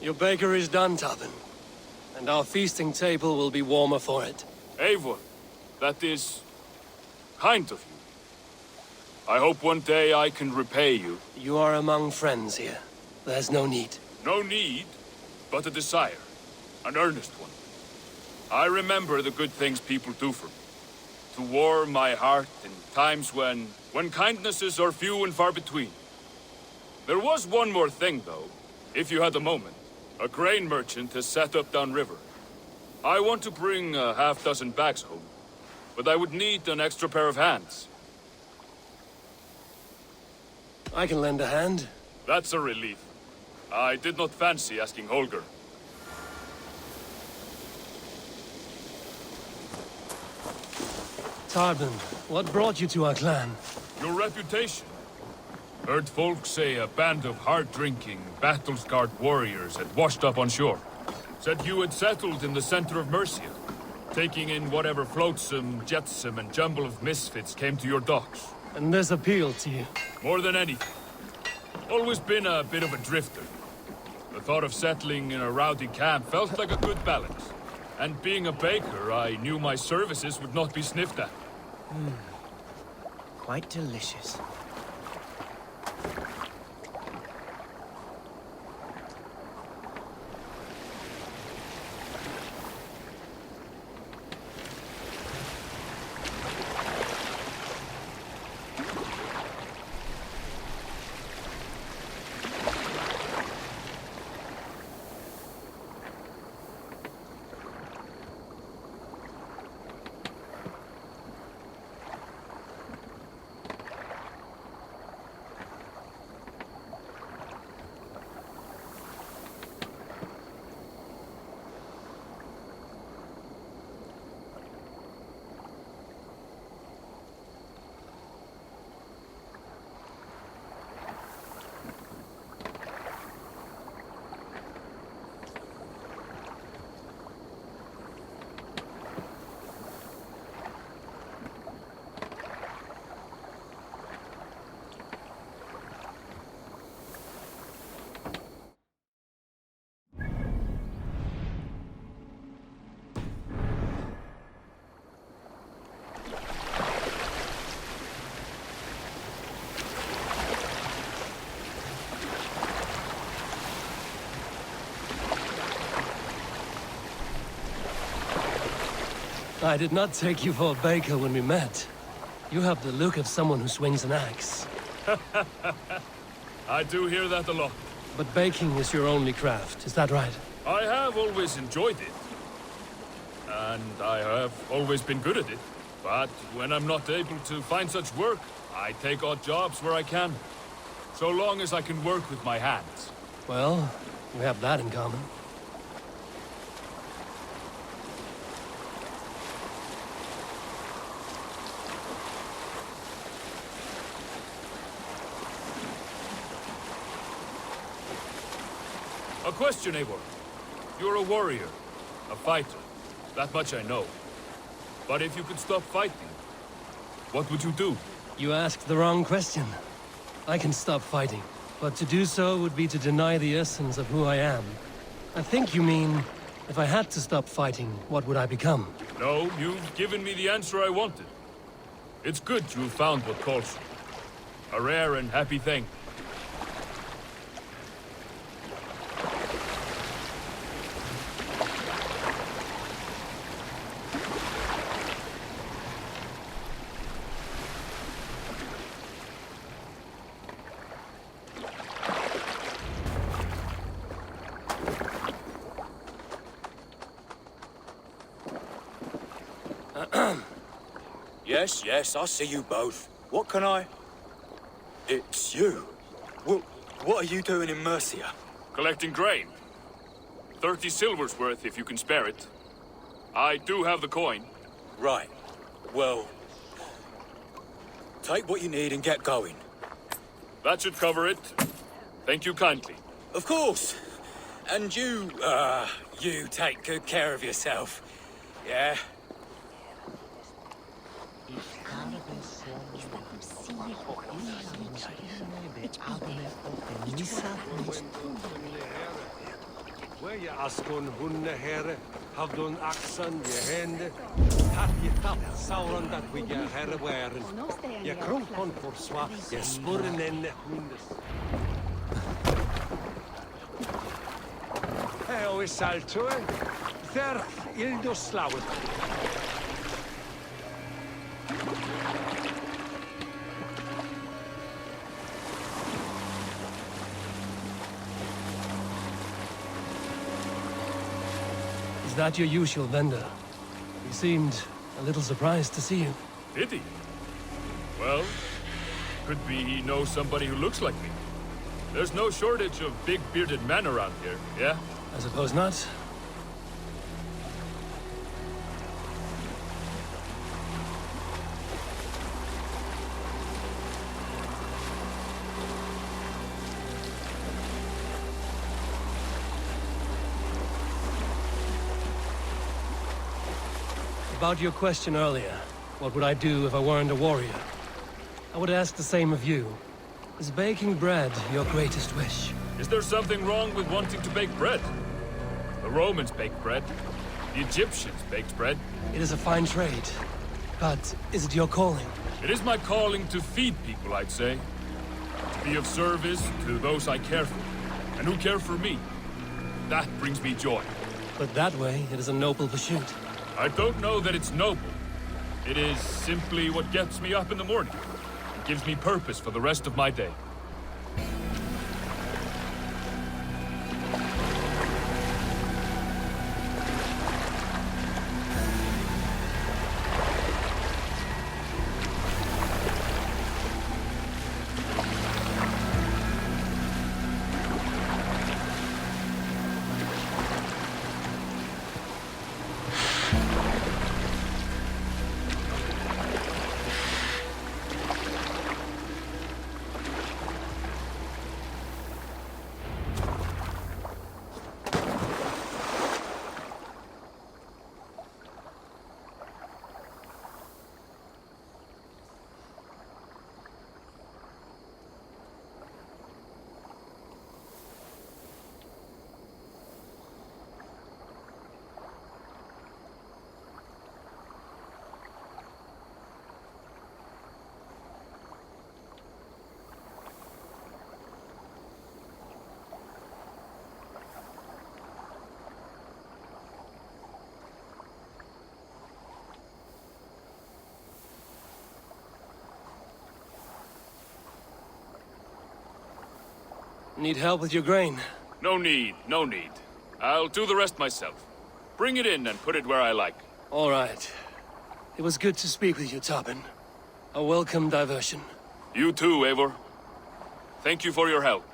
Your baker is done, Tobin. And our feasting table will be warmer for it. Eivor, that is kind of you. I hope one day I can repay you. You are among friends here. There's no need. No need, but a desire. An earnest one. I remember the good things people do for me. To warm my heart in times when kindnesses are few and far between. There was one more thing, though, if you had a moment. A grain merchant has set up downriver. I want to bring a half-dozen bags home, but I would need an extra pair of hands. I can lend a hand. That's a relief. I did not fancy asking Holger. Tarbin, what brought you to our clan? Your reputation. Heard folk say a band of hard-drinking, battle-scarred warriors had washed up on shore. Said you had settled in the center of Mercia, taking in whatever flotsam, jetsam, and jumble of misfits came to your docks. And this appealed to you? More than anything. Always been a bit of a drifter. The thought of settling in a rowdy camp felt like a good balance. And being a baker, I knew my services would not be sniffed at. Quite delicious. I did not take you for a baker when we met. You have the look of someone who swings an axe. I do hear that a lot. But baking is your only craft, is that right? I have always enjoyed it. And I have always been good at it. But when I'm not able to find such work, I take odd jobs where I can. So long as I can work with my hands. Well, we have that in common. A question, Eivor. You're a warrior, a fighter. That much I know. But if you could stop fighting, what would you do? You asked the wrong question. I can stop fighting, but to do so would be to deny the essence of who I am. I think you mean, if I had to stop fighting, what would I become? No, you've given me the answer I wanted. It's good you found what calls you. A rare and happy thing. Yes, I see you both. What can I... It's you. What are you doing in Mercia? Collecting grain. 30 silver's worth if you can spare it. I do have the coin. Right. Well... Take what you need and get going. That should cover it. Thank you kindly. Of course. And you take good care of yourself. Yeah? Where you askon hunne herre, havdon axan je hende, hat je tap sauron dat we je herre waren. Je kronkon for swa, je spurren enne hundes. Heo is saltoe, verf ildo slauwet. Is that your usual vendor? He seemed a little surprised to see you. Did he? Well, could be he knows somebody who looks like me. There's no shortage of big bearded men around here, yeah? I suppose not. About your question earlier, what would I do if I weren't a warrior? I would ask the same of you. Is baking bread your greatest wish? Is there something wrong with wanting to bake bread? The Romans baked bread. The Egyptians baked bread. It is a fine trade. But is it your calling? It is my calling to feed people, I'd say. To be of service to those I care for, and who care for me. That brings me joy. But that way, it is a noble pursuit. I don't know that it's noble. It is simply what gets me up in the morning. It gives me purpose for the rest of my day. Need help with your grain? No need, no need. I'll do the rest myself. Bring it in and put it where I like. All right. It was good to speak with you, Tobin. A welcome diversion. You too, Eivor. Thank you for your help.